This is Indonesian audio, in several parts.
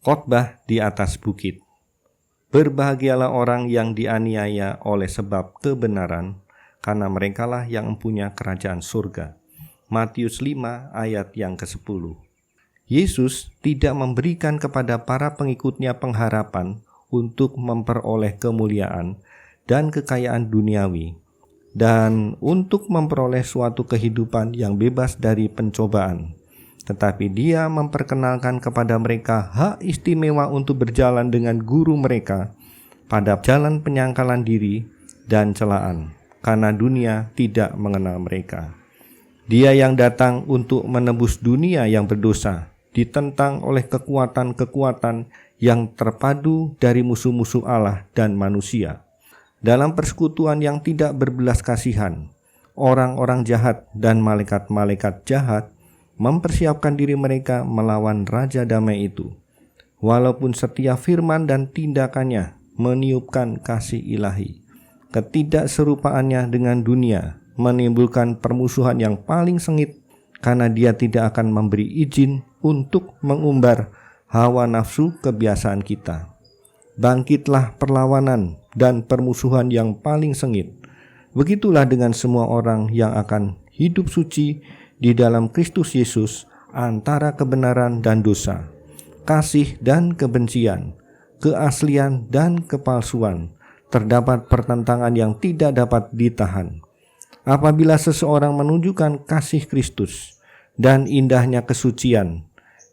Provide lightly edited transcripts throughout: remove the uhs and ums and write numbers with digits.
Khotbah di atas bukit. Berbahagialah orang yang dianiaya oleh sebab kebenaran, karena merekalah yang mempunyai kerajaan surga. Matius 5 ayat yang ke-10. Yesus tidak memberikan kepada para pengikutnya pengharapan untuk memperoleh kemuliaan dan kekayaan duniawi, dan untuk memperoleh suatu kehidupan yang bebas dari pencobaan. Tetapi Dia memperkenalkan kepada mereka hak istimewa untuk berjalan dengan guru mereka pada jalan penyangkalan diri dan celaan, karena dunia tidak mengenal mereka. Dia yang datang untuk menebus dunia yang berdosa, ditentang oleh kekuatan-kekuatan yang terpadu dari musuh-musuh Allah dan manusia. Dalam persekutuan yang tidak berbelas kasihan, orang-orang jahat dan malaikat-malaikat jahat mempersiapkan diri mereka melawan Raja Damai itu. Walaupun setiap firman dan tindakannya meniupkan kasih ilahi, ketidakserupaannya dengan dunia menimbulkan permusuhan yang paling sengit, karena Dia tidak akan memberi izin untuk mengumbar hawa nafsu kebiasaan kita. Bangkitlah perlawanan dan permusuhan yang paling sengit. Begitulah dengan semua orang yang akan hidup suci di dalam Kristus Yesus antara kebenaran dan dosa, kasih dan kebencian, keaslian dan kepalsuan. Terdapat pertentangan yang tidak dapat ditahan. Apabila seseorang menunjukkan kasih Kristus dan indahnya kesucian,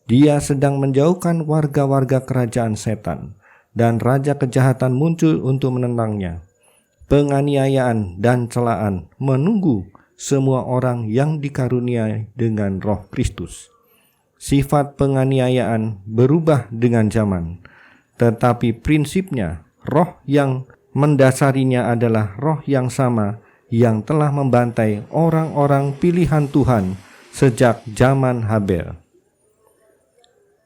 dia sedang menjauhkan warga-warga kerajaan setan, dan raja kejahatan muncul untuk menentangnya. Penganiayaan dan celaan menunggu semua orang yang dikaruniai dengan Roh Kristus. Sifat penganiayaan berubah dengan zaman, tetapi prinsipnya roh yang mendasarinya adalah roh yang sama yang telah membantai orang-orang pilihan Tuhan sejak zaman Habel.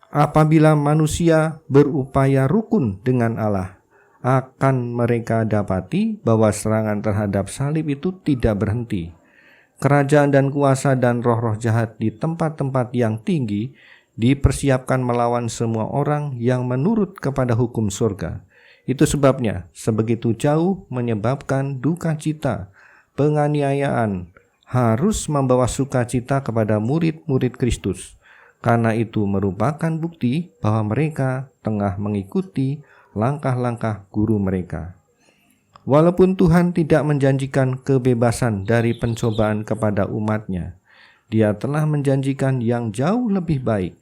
Apabila manusia berupaya rukun dengan Allah, akan mereka dapati bahwa serangan terhadap salib itu tidak berhenti. Kerajaan dan kuasa dan roh-roh jahat di tempat-tempat yang tinggi dipersiapkan melawan semua orang yang menurut kepada hukum surga. Itu sebabnya sebegitu jauh menyebabkan duka cita, penganiayaan harus membawa sukacita kepada murid-murid Kristus. Karena itu merupakan bukti bahwa mereka tengah mengikuti langkah-langkah guru mereka. Walaupun Tuhan tidak menjanjikan kebebasan dari pencobaan kepada umat-Nya, Dia telah menjanjikan yang jauh lebih baik.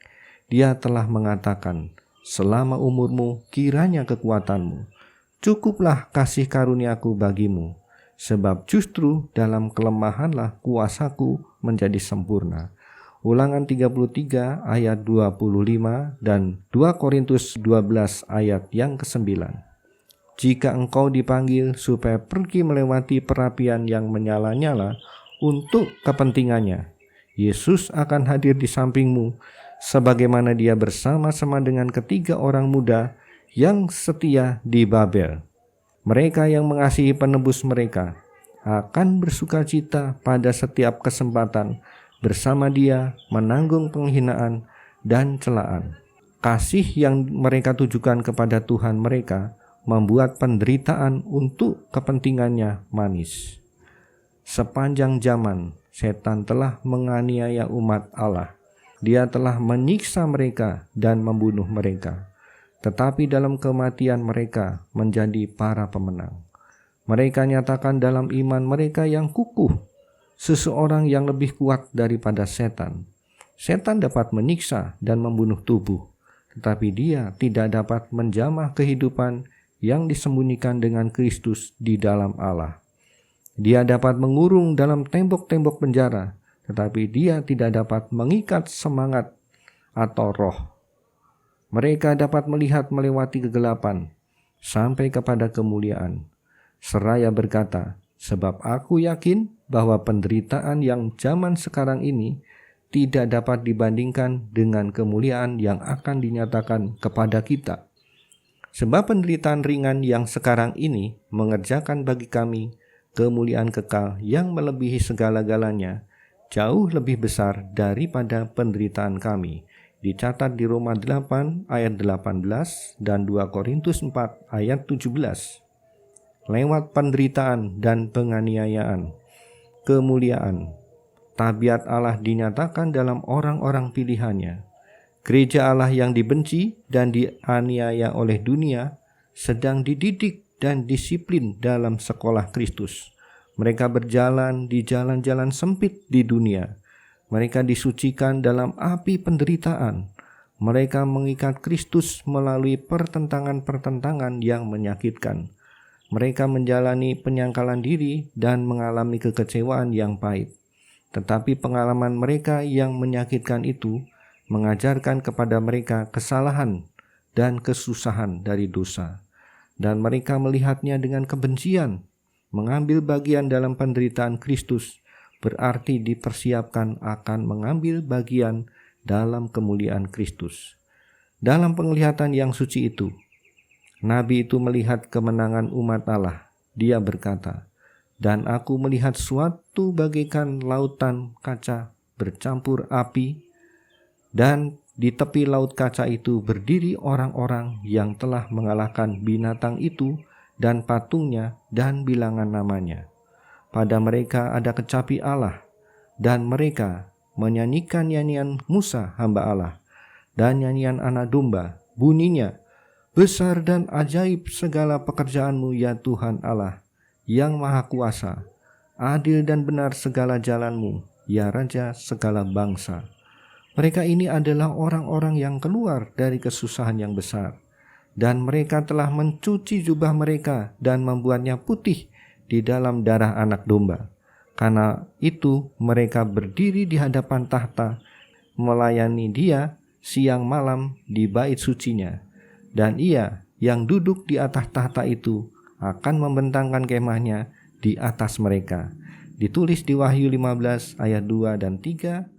Dia telah mengatakan, selama umurmu kiranya kekuatanmu, cukuplah kasih karuniaku bagimu, sebab justru dalam kelemahanlah kuasaku menjadi sempurna. Ulangan 33 ayat 25 dan 2 Korintus 12 ayat yang ke-9. Jika engkau dipanggil supaya pergi melewati perapian yang menyala-nyala untuk kepentingannya, Yesus akan hadir di sampingmu, sebagaimana Dia bersama-sama dengan ketiga orang muda yang setia di Babel. Mereka yang mengasihi penebus mereka akan bersukacita pada setiap kesempatan bersama Dia menanggung penghinaan dan celaan. Kasih yang mereka tujukan kepada Tuhan mereka membuat penderitaan untuk kepentingannya manis. Sepanjang zaman, setan telah menganiaya umat Allah. Dia telah menyiksa mereka dan membunuh mereka. Tetapi dalam kematian mereka menjadi para pemenang. Mereka nyatakan dalam iman mereka yang kukuh, seseorang yang lebih kuat daripada setan. Setan dapat menyiksa dan membunuh tubuh, tetapi dia tidak dapat menjamah kehidupan yang disembunyikan dengan Kristus di dalam Allah. Dia dapat mengurung dalam tembok-tembok penjara, tetapi dia tidak dapat mengikat semangat atau roh. Mereka dapat melihat melewati kegelapan sampai kepada kemuliaan. Seraya berkata, sebab aku yakin bahwa penderitaan yang zaman sekarang ini tidak dapat dibandingkan dengan kemuliaan yang akan dinyatakan kepada kita. Sebab penderitaan ringan yang sekarang ini mengerjakan bagi kami kemuliaan kekal yang melebihi segala-galanya, jauh lebih besar daripada penderitaan kami dicatat di Roma 8 ayat 18 dan 2 Korintus 4 ayat 17. Lewat penderitaan dan penganiayaan, kemuliaan, tabiat Allah dinyatakan dalam orang-orang pilihannya. Gereja Allah yang dibenci dan dianiaya oleh dunia sedang dididik dan disiplin dalam sekolah Kristus. Mereka berjalan di jalan-jalan sempit di dunia. Mereka disucikan dalam api penderitaan. Mereka mengikat Kristus melalui pertentangan-pertentangan yang menyakitkan. Mereka menjalani penyangkalan diri dan mengalami kekecewaan yang pahit. Tetapi pengalaman mereka yang menyakitkan itu mengajarkan kepada mereka kesalahan dan kesusahan dari dosa. Dan mereka melihatnya dengan kebencian. Mengambil bagian dalam penderitaan Kristus berarti dipersiapkan akan mengambil bagian dalam kemuliaan Kristus. Dalam penglihatan yang suci itu, Nabi itu melihat kemenangan umat Allah. Dia berkata, "Dan aku melihat suatu bagaikan lautan kaca bercampur api, dan di tepi laut kaca itu berdiri orang-orang yang telah mengalahkan binatang itu dan patungnya dan bilangan namanya. Pada mereka ada kecapi Allah, dan mereka menyanyikan nyanyian Musa hamba Allah, dan nyanyian anak domba. Bunyinya, besar dan ajaib segala pekerjaanmu ya Tuhan Allah, yang maha kuasa. Adil dan benar segala jalanmu, ya Raja segala bangsa." Mereka ini adalah orang-orang yang keluar dari kesusahan yang besar. Dan mereka telah mencuci jubah mereka dan membuatnya putih di dalam darah anak domba. Karena itu mereka berdiri di hadapan tahta, melayani Dia siang malam di bait sucinya. Dan Ia yang duduk di atas tahta itu akan membentangkan kemahnya di atas mereka. Ditulis di Wahyu 15 ayat 2 dan 3